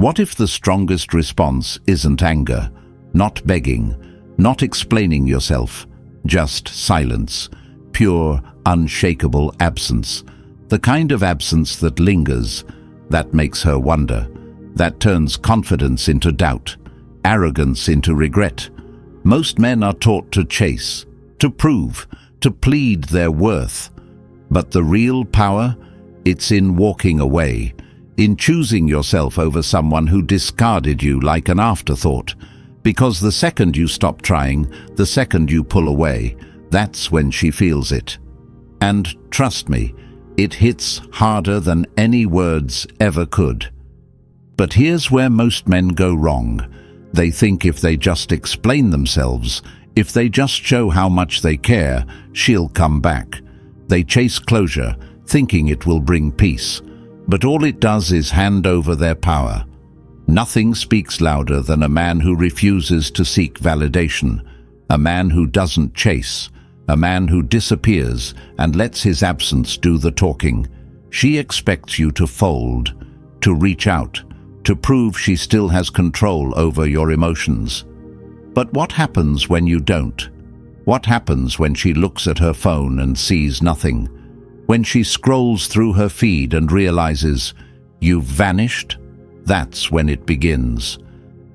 What if the strongest response isn't anger, not begging, not explaining yourself, just silence, pure, unshakable absence, the kind of absence that lingers, that makes her wonder, that turns confidence into doubt, arrogance into regret. Most men are taught to chase, to prove, to plead their worth. But the real power, it's in walking away, in choosing yourself over someone who discarded you like an afterthought. Because the second you stop trying, the second you pull away, that's when she feels it. And trust me, it hits harder than any words ever could. But here's where most men go wrong. They think if they just explain themselves, if they just show how much they care, she'll come back. They chase closure, thinking it will bring peace. But all it does is hand over their power. Nothing speaks louder than a man who refuses to seek validation, a man who doesn't chase, a man who disappears and lets his absence do the talking. She expects you to fold, to reach out, to prove she still has control over your emotions. But what happens when you don't? What happens when she looks at her phone and sees nothing? When she scrolls through her feed and realizes you've vanished? That's when it begins.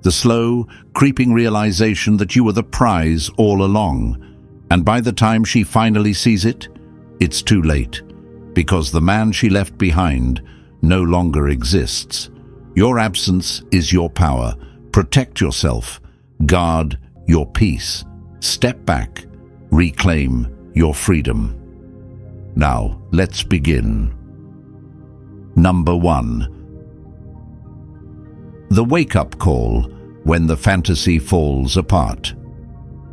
The slow, creeping realization that you were the prize all along. And by the time she finally sees it, it's too late, because the man she left behind no longer exists. Your absence is your power. Protect yourself. Guard your peace. Step back. Reclaim your freedom. Now, let's begin. Number 1. The wake-up call when the fantasy falls apart.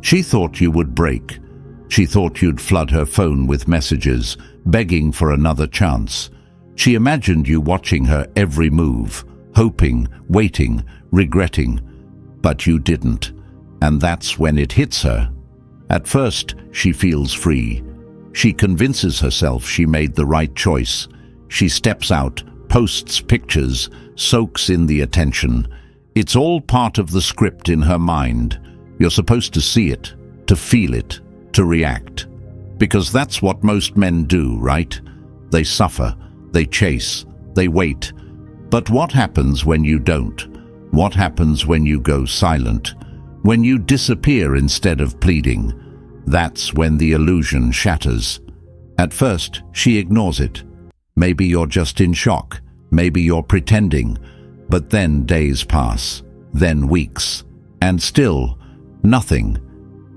She thought you would break. She thought you'd flood her phone with messages, begging for another chance. She imagined you watching her every move, hoping, waiting, regretting. But you didn't. And that's when it hits her. At first, she feels free. She convinces herself she made the right choice. She steps out, posts pictures, soaks in the attention. It's all part of the script in her mind. You're supposed to see it, to feel it, to react. Because that's what most men do, right? They suffer, they chase, they wait. But what happens when you don't? What happens when you go silent? When you disappear instead of pleading? That's when the illusion shatters. At first, she ignores it. Maybe you're just in shock. Maybe you're pretending. But then days pass, then weeks, and still nothing.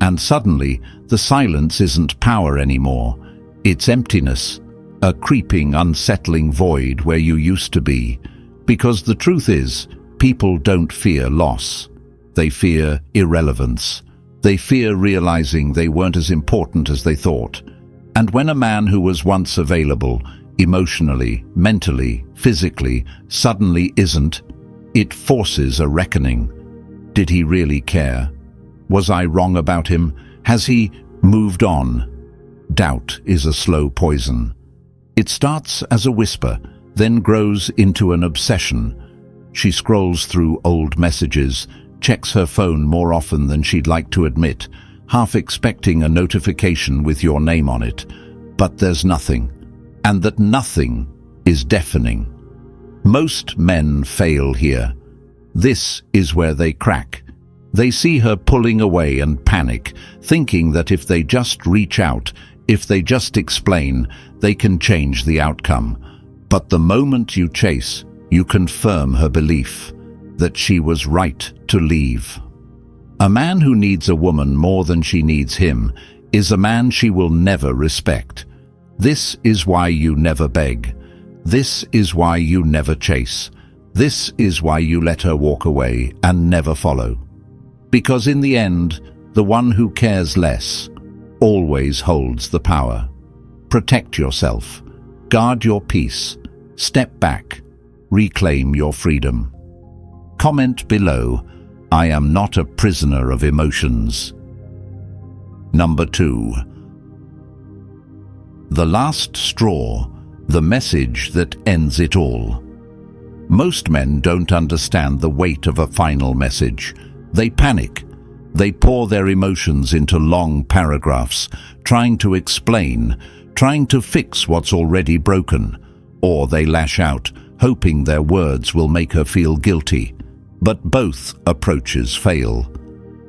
And suddenly, the silence isn't power anymore. It's emptiness, a creeping, unsettling void where you used to be. Because the truth is, people don't fear loss. They fear irrelevance. They fear realizing they weren't as important as they thought. And when a man who was once available, emotionally, mentally, physically, suddenly isn't, it forces a reckoning. Did he really care? Was I wrong about him? Has he moved on? Doubt is a slow poison. It starts as a whisper, then grows into an obsession. She scrolls through old messages, checks her phone more often than she'd like to admit, half expecting a notification with your name on it. But there's nothing. And that nothing is deafening. Most men fail here. This is where they crack. They see her pulling away and panic, thinking that if they just reach out, if they just explain, they can change the outcome. But the moment you chase, you confirm her belief that she was right to leave. A man who needs a woman more than she needs him is a man she will never respect. This is why you never beg. This is why you never chase. This is why you let her walk away and never follow. Because in the end, the one who cares less always holds the power. Protect yourself. Guard your peace. Step back. Reclaim your freedom. Comment below, I am not a prisoner of emotions. Number 2. The last straw, the message that ends it all. Most men don't understand the weight of a final message. They panic. They pour their emotions into long paragraphs, trying to explain, trying to fix what's already broken. Or they lash out, hoping their words will make her feel guilty. But both approaches fail.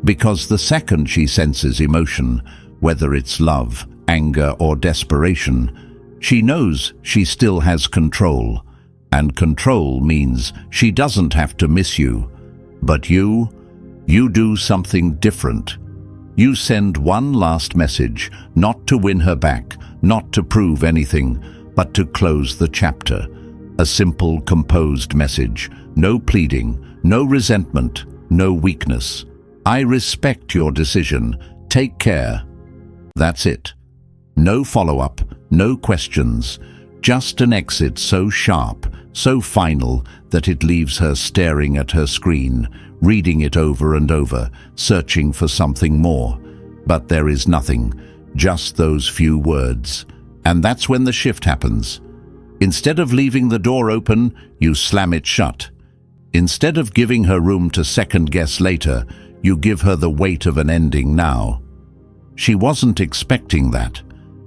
Because the second she senses emotion, whether it's love, anger, or desperation, she knows she still has control. And control means she doesn't have to miss you. But you do something different. You send one last message, not to win her back, not to prove anything, but to close the chapter. A simple, composed message. No pleading, no resentment, no weakness. I respect your decision. Take care. That's it. No follow-up, no questions. Just an exit so sharp, so final, that it leaves her staring at her screen, reading it over and over, searching for something more. But there is nothing, just those few words. And that's when the shift happens. Instead of leaving the door open, you slam it shut. Instead of giving her room to second-guess later, you give her the weight of an ending now. She wasn't expecting that.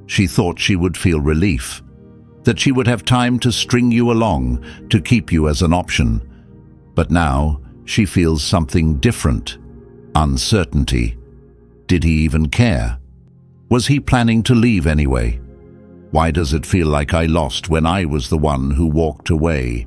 She thought she would feel relief, that she would have time to string you along, to keep you as an option. But now, she feels something different. Uncertainty. Did he even care? Was he planning to leave anyway? Why does it feel like I lost when I was the one who walked away?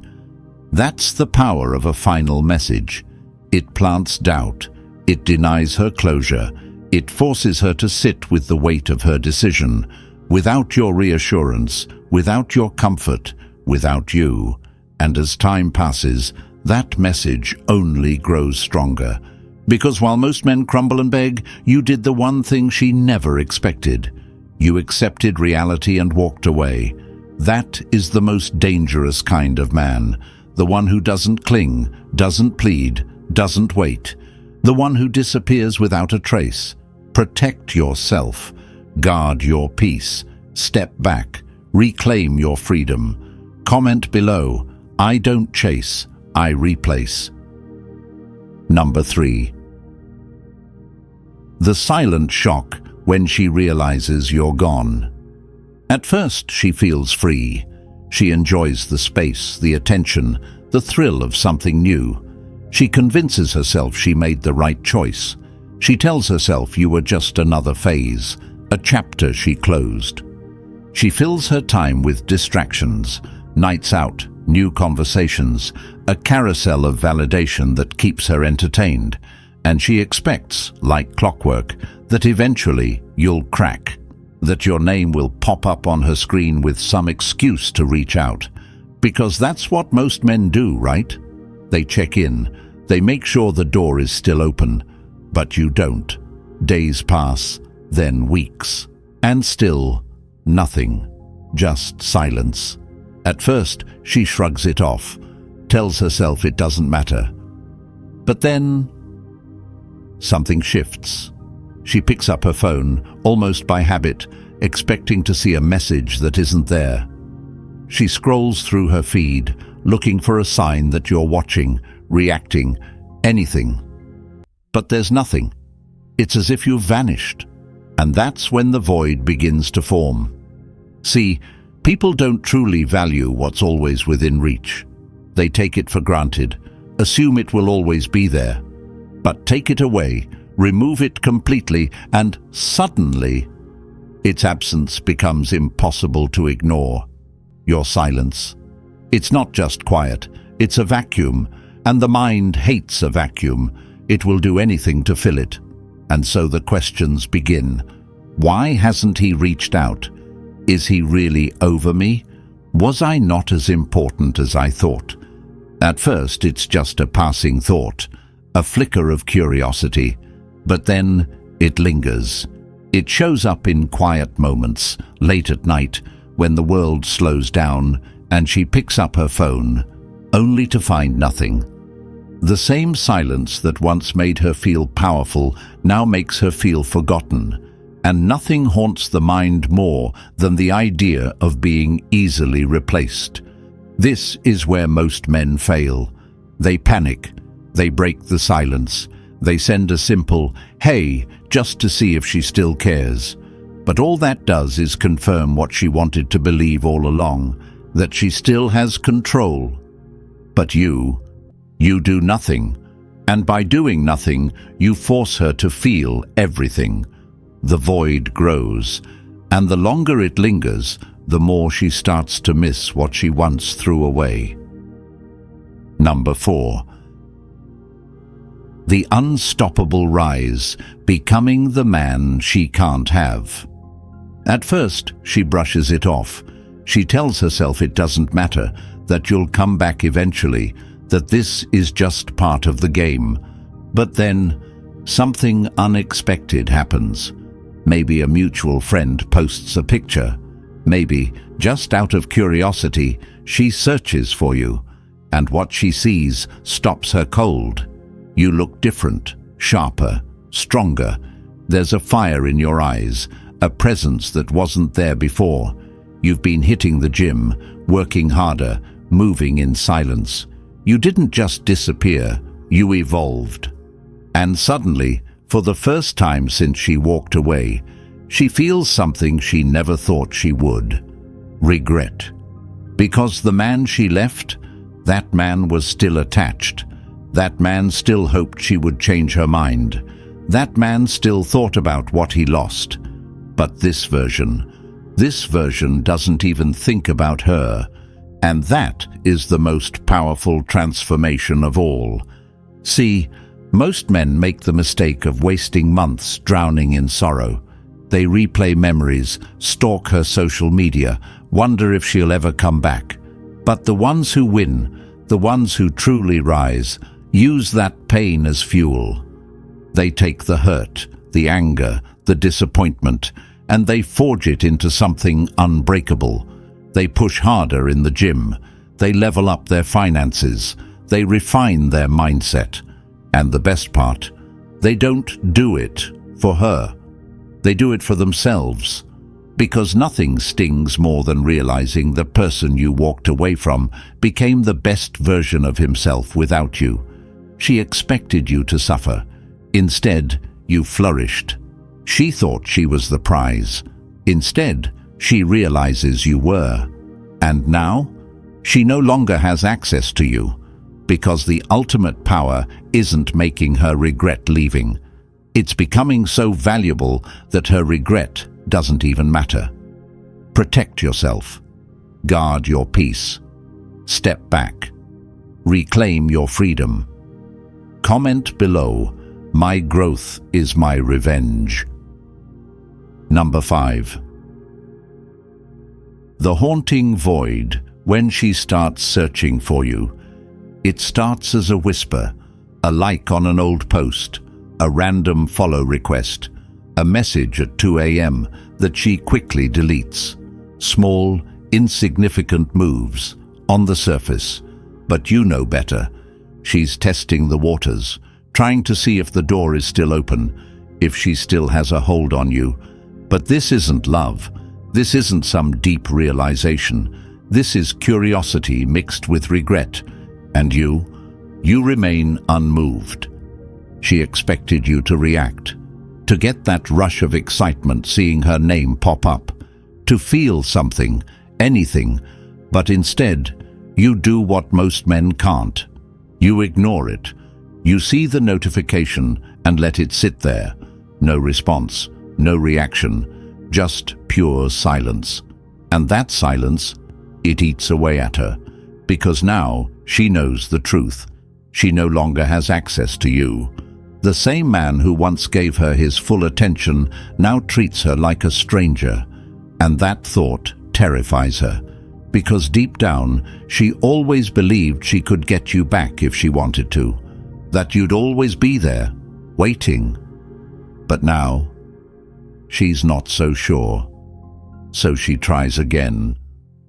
That's the power of a final message. It plants doubt. It denies her closure. It forces her to sit with the weight of her decision, without your reassurance, without your comfort, without you. And as time passes, that message only grows stronger. Because while most men crumble and beg, you did the one thing she never expected. You accepted reality and walked away. That is the most dangerous kind of man. The one who doesn't cling, doesn't plead, doesn't wait. The one who disappears without a trace. Protect yourself. Guard your peace. Step back. Reclaim your freedom. Comment below. I don't chase, I replace. Number 3. The silent shock when she realizes you're gone. At first, she feels free. She enjoys the space, the attention, the thrill of something new. She convinces herself she made the right choice. She tells herself you were just another phase, a chapter she closed. She fills her time with distractions, nights out, new conversations, a carousel of validation that keeps her entertained, and she expects, like clockwork, that eventually you'll crack, that your name will pop up on her screen with some excuse to reach out. Because that's what most men do, right? They check in, they make sure the door is still open, but you don't. Days pass, then weeks, and still nothing, just silence. At first, she shrugs it off, tells herself it doesn't matter. But then, something shifts. She picks up her phone, almost by habit, expecting to see a message that isn't there. She scrolls through her feed, looking for a sign that you're watching, reacting, anything. But there's nothing. It's as if you've vanished. And that's when the void begins to form. See, people don't truly value what's always within reach. They take it for granted, assume it will always be there. But take it away, remove it completely, and suddenly, its absence becomes impossible to ignore. Your silence. It's not just quiet, it's a vacuum, and the mind hates a vacuum. It will do anything to fill it. And so the questions begin. Why hasn't he reached out? Is he really over me? Was I not as important as I thought? At first, it's just a passing thought, a flicker of curiosity, but then it lingers. It shows up in quiet moments, late at night, when the world slows down and she picks up her phone, only to find nothing. The same silence that once made her feel powerful now makes her feel forgotten, and nothing haunts the mind more than the idea of being easily replaced. This is where most men fail. They panic. They break the silence. They send a simple, "Hey," just to see if she still cares. But all that does is confirm what she wanted to believe all along, that she still has control. But you do nothing. And by doing nothing, you force her to feel everything. The void grows, and the longer it lingers, the more she starts to miss what she once threw away. Number 4. The unstoppable rise, becoming the man she can't have. At first, she brushes it off. She tells herself it doesn't matter, that you'll come back eventually, that this is just part of the game. But then, something unexpected happens. Maybe a mutual friend posts a picture. Maybe, just out of curiosity, she searches for you, and what she sees stops her cold. You look different, sharper, stronger. There's a fire in your eyes, a presence that wasn't there before. You've been hitting the gym, working harder, moving in silence. You didn't just disappear, you evolved. And suddenly, for the first time since she walked away, she feels something she never thought she would. Regret. Because the man she left, that man was still attached. That man still hoped she would change her mind. That man still thought about what he lost. But this version doesn't even think about her. And that is the most powerful transformation of all. See, most men make the mistake of wasting months drowning in sorrow. They replay memories, stalk her social media, wonder if she'll ever come back. But the ones who win, the ones who truly rise, use that pain as fuel. They take the hurt, the anger, the disappointment, and they forge it into something unbreakable. They push harder in the gym. They level up their finances. They refine their mindset. And the best part, they don't do it for her. They do it for themselves. Because nothing stings more than realizing the person you walked away from became the best version of himself without you. She expected you to suffer. Instead, you flourished. She thought she was the prize. Instead, she realizes you were. And now, she no longer has access to you, because the ultimate power isn't making her regret leaving. It's becoming so valuable that her regret doesn't even matter. Protect yourself. Guard your peace. Step back. Reclaim your freedom. Comment below, "My growth is my revenge." Number 5. The haunting void, when she starts searching for you. It starts as a whisper, a like on an old post, a random follow request, a message at 2 a.m. that she quickly deletes. Small, insignificant moves, on the surface. But you know better. She's testing the waters, trying to see if the door is still open, if she still has a hold on you. But this isn't love. This isn't some deep realization. This is curiosity mixed with regret. And you remain unmoved. She expected you to react, to get that rush of excitement seeing her name pop up, to feel something, anything, but instead, you do what most men can't. You ignore it. You see the notification and let it sit there. No response, no reaction, just pure silence. And that silence, it eats away at her, because now she knows the truth. She no longer has access to you. The same man who once gave her his full attention now treats her like a stranger. And that thought terrifies her, because deep down, she always believed she could get you back if she wanted to, that you'd always be there, waiting. But now, she's not so sure. So she tries again.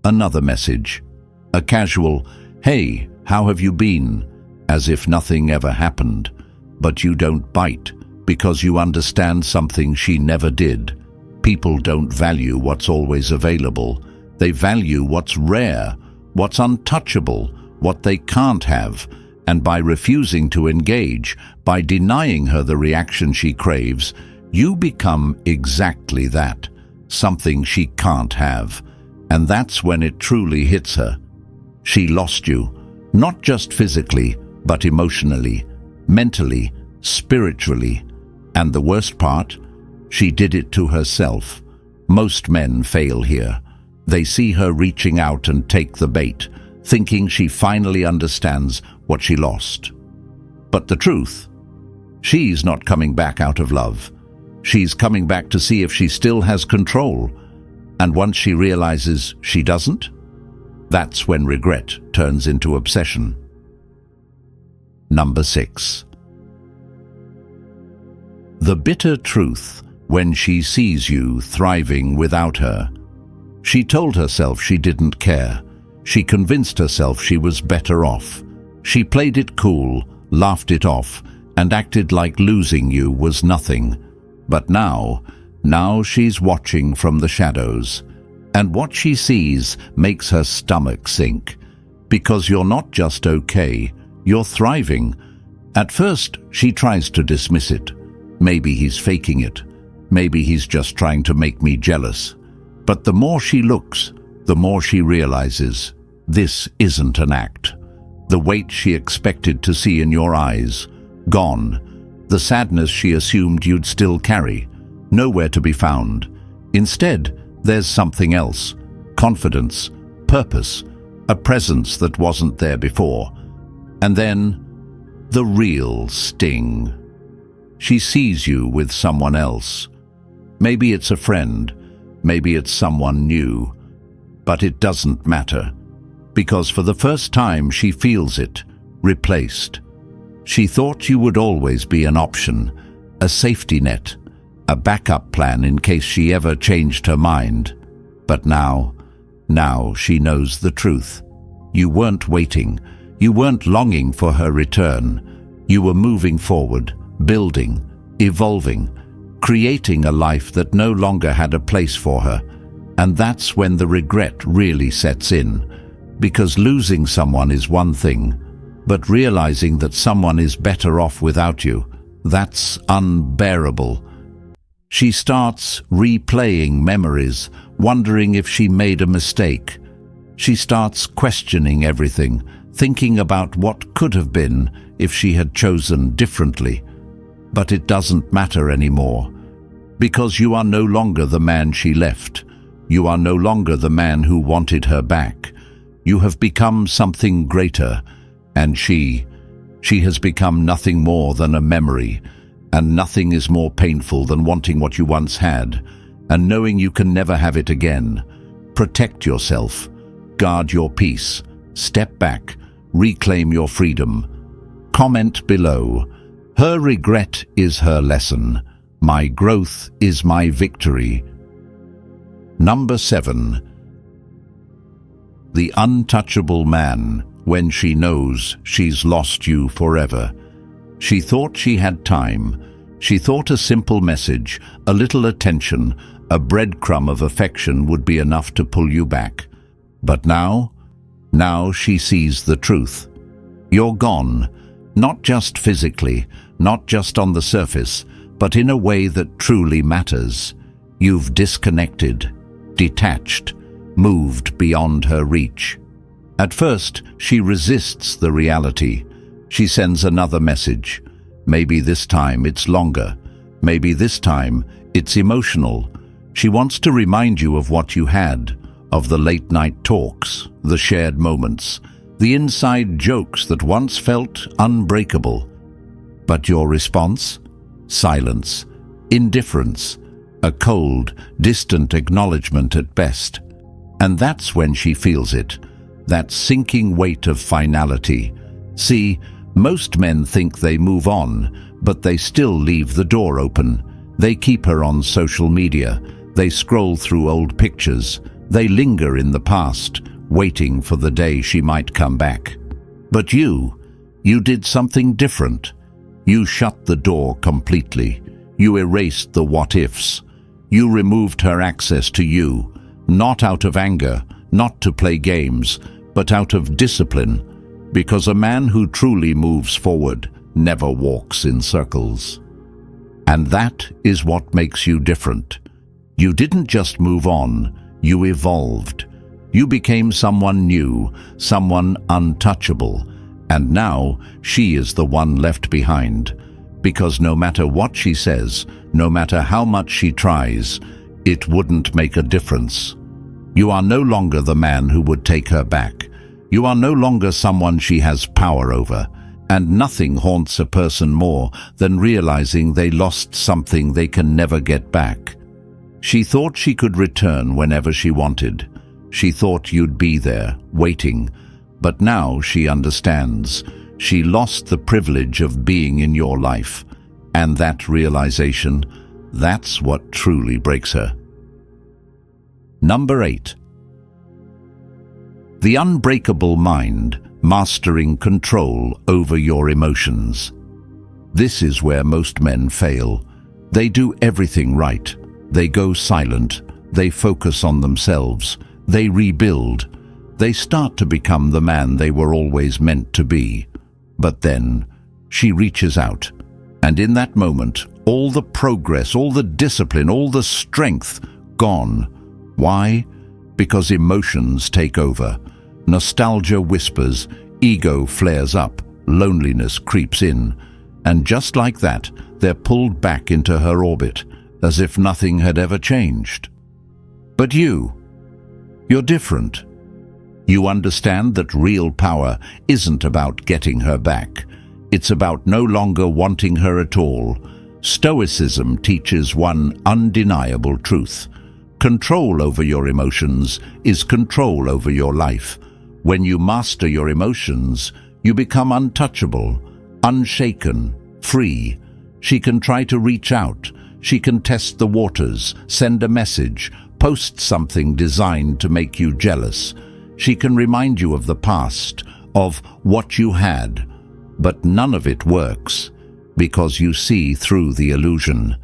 Another message. A casual, "Hey, how have you been?" As if nothing ever happened. But you don't bite, because you understand something she never did. People don't value what's always available. They value what's rare, what's untouchable, what they can't have, and by refusing to engage, by denying her the reaction she craves, you become exactly that, something she can't have. And that's when it truly hits her. She lost you, not just physically, but emotionally, mentally, spiritually. And the worst part? She did it to herself. Most men fail here. They see her reaching out and take the bait, thinking she finally understands what she lost. But the truth? She's not coming back out of love. She's coming back to see if she still has control. And once she realizes she doesn't, that's when regret turns into obsession. Number 6. The bitter truth when she sees you thriving without her. She told herself she didn't care. She convinced herself she was better off. She played it cool, laughed it off, and acted like losing you was nothing. But now she's watching from the shadows. And what she sees makes her stomach sink. Because you're not just okay, you're thriving. At first, she tries to dismiss it. Maybe he's faking it. Maybe he's just trying to make me jealous. But the more she looks, the more she realizes this isn't an act. The weight she expected to see in your eyes, gone. The sadness she assumed you'd still carry, nowhere to be found. Instead, there's something else. Confidence, purpose, a presence that wasn't there before. And then, the real sting. She sees you with someone else. Maybe it's a friend, maybe it's someone new. But it doesn't matter, because for the first time she feels it, replaced. She thought you would always be an option, a safety net, a backup plan in case she ever changed her mind. But now she knows the truth. You weren't waiting. You weren't longing for her return. You were moving forward, building, evolving, creating a life that no longer had a place for her. And that's when the regret really sets in. Because losing someone is one thing, but realizing that someone is better off without you, that's unbearable. She starts replaying memories, wondering if she made a mistake. She starts questioning everything, thinking about what could have been if she had chosen differently. But it doesn't matter anymore, because you are no longer the man she left. You are no longer the man who wanted her back. You have become something greater, and she has become nothing more than a memory, and nothing is more painful than wanting what you once had, and knowing you can never have it again. Protect yourself, guard your peace, step back, reclaim your freedom. Comment below. Her regret is her lesson. My growth is my victory. Number 7. The untouchable man when she knows she's lost you forever. She thought she had time. She thought a simple message, a little attention, a breadcrumb of affection would be enough to pull you back. But now she sees the truth. You're gone, not just physically, not just on the surface, but in a way that truly matters. You've disconnected, detached, moved beyond her reach. At first, she resists the reality. She sends another message. Maybe this time it's longer. Maybe this time it's emotional. She wants to remind you of what you had, of the late-night talks, the shared moments, the inside jokes that once felt unbreakable. But your response? Silence, indifference, a cold, distant acknowledgement at best. And that's when she feels it, that sinking weight of finality. See, most men think they move on, but they still leave the door open. They keep her on social media. They scroll through old pictures. They linger in the past, waiting for the day she might come back. But you did something different. You shut the door completely. You erased the what-ifs. You removed her access to you, not out of anger, not to play games, but out of discipline, because a man who truly moves forward never walks in circles. And that is what makes you different. You didn't just move on, you evolved. You became someone new, someone untouchable, and now she is the one left behind. Because no matter what she says, no matter how much she tries, it wouldn't make a difference. You are no longer the man who would take her back. You are no longer someone she has power over, and nothing haunts a person more than realizing they lost something they can never get back. She thought she could return whenever she wanted. She thought you'd be there, waiting, but now she understands. She lost the privilege of being in your life, and that realization, that's what truly breaks her. Number 8. The unbreakable mind, mastering control over your emotions. This is where most men fail. They do everything right. They go silent. They focus on themselves. They rebuild. They start to become the man they were always meant to be. But then, she reaches out. And in that moment, all the progress, all the discipline, all the strength, gone. Why? Because emotions take over. Nostalgia whispers, ego flares up, loneliness creeps in. And just like that, they're pulled back into her orbit, as if nothing had ever changed. But you're different. You understand that real power isn't about getting her back. It's about no longer wanting her at all. Stoicism teaches one undeniable truth. Control over your emotions is control over your life. When you master your emotions, you become untouchable, unshaken, free. She can try to reach out. She can test the waters, send a message, post something designed to make you jealous. She can remind you of the past, of what you had. But none of it works, because you see through the illusion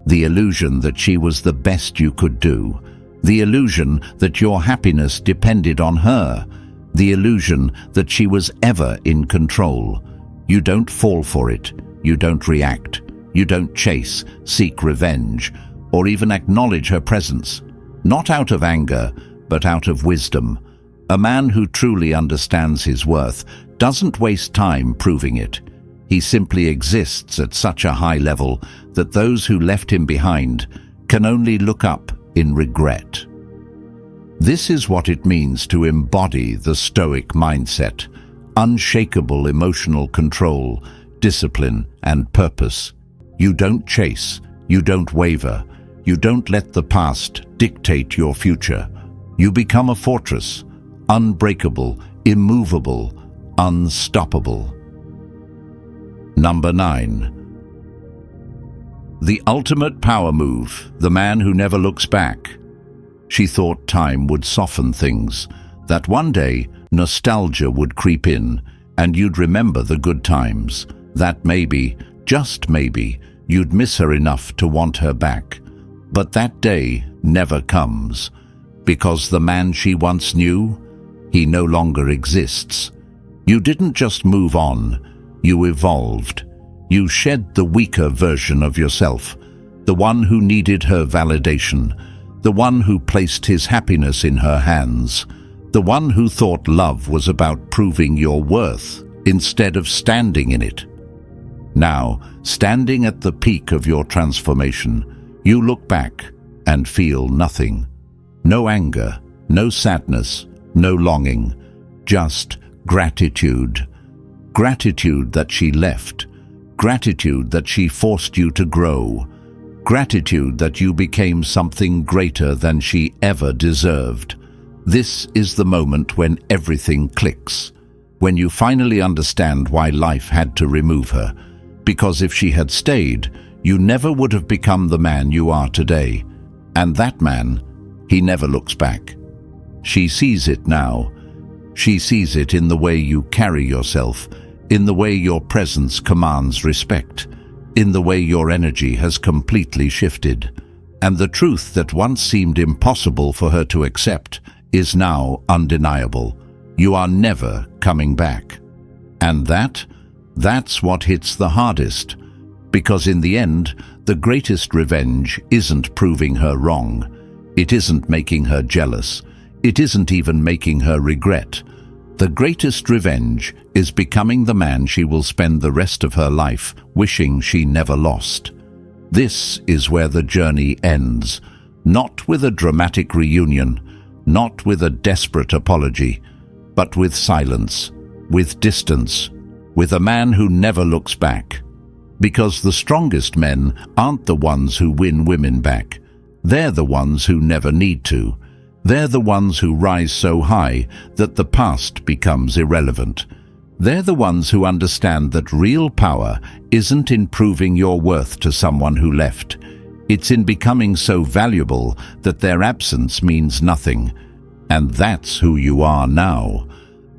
that she was the best you could do, the illusion that your happiness depended on her, the illusion that she was ever in control. You don't fall for it. You don't react. You don't chase, seek revenge, or even acknowledge her presence. Not out of anger, but out of wisdom. A man who truly understands his worth doesn't waste time proving it. He simply exists at such a high level that those who left him behind can only look up in regret. This is what it means to embody the Stoic mindset: unshakable emotional control, discipline, and purpose. You don't chase, you don't waver, you don't let the past dictate your future. You become a fortress, unbreakable, immovable, unstoppable. Number 9. The ultimate power move, the man who never looks back. She thought time would soften things, that one day nostalgia would creep in and you'd remember the good times, that maybe, just maybe, you'd miss her enough to want her back. But that day never comes, because the man she once knew, he no longer exists. You didn't just move on, you evolved. You shed the weaker version of yourself, the one who needed her validation, the one who placed his happiness in her hands, the one who thought love was about proving your worth instead of standing in it. Now, standing at the peak of your transformation, you look back and feel nothing. No anger, no sadness, no longing, just gratitude. Gratitude that she left. Gratitude that she forced you to grow. Gratitude that you became something greater than she ever deserved. This is the moment when everything clicks, when you finally understand why life had to remove her. Because if she had stayed, you never would have become the man you are today. And that man, he never looks back. She sees it now. She sees it in the way you carry yourself, in the way your presence commands respect, in the way your energy has completely shifted. And the truth that once seemed impossible for her to accept is now undeniable. You are never coming back. And that's what hits the hardest. Because in the end, the greatest revenge isn't proving her wrong. It isn't making her jealous. It isn't even making her regret. The greatest revenge is becoming the man she will spend the rest of her life wishing she never lost. This is where the journey ends, not with a dramatic reunion, not with a desperate apology, but with silence, with distance, with a man who never looks back. Because the strongest men aren't the ones who win women back. They're the ones who never need to. They're the ones who rise so high that the past becomes irrelevant. They're the ones who understand that real power isn't in proving your worth to someone who left. It's in becoming so valuable that their absence means nothing. And that's who you are now.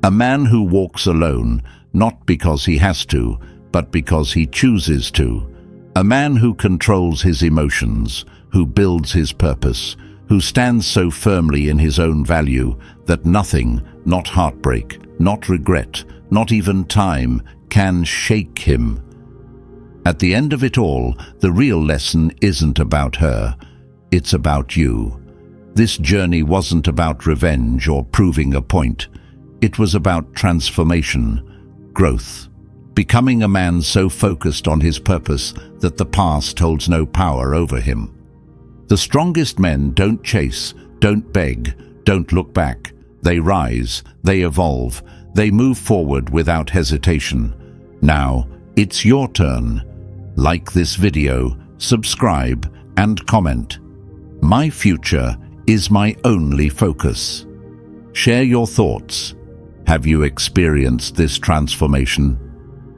A man who walks alone, not because he has to, but because he chooses to. A man who controls his emotions, who builds his purpose, who stands so firmly in his own value that nothing, not heartbreak, not regret, not even time, can shake him. At the end of it all, the real lesson isn't about her. It's about you. This journey wasn't about revenge or proving a point. It was about transformation, growth, becoming a man so focused on his purpose that the past holds no power over him. The strongest men don't chase, don't beg, don't look back. They rise, they evolve, they move forward without hesitation. Now, it's your turn. Like this video, subscribe, and comment. My future is my only focus. Share your thoughts. Have you experienced this transformation?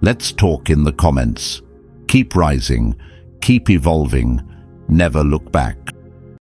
Let's talk in the comments. Keep rising, keep evolving. Never look back.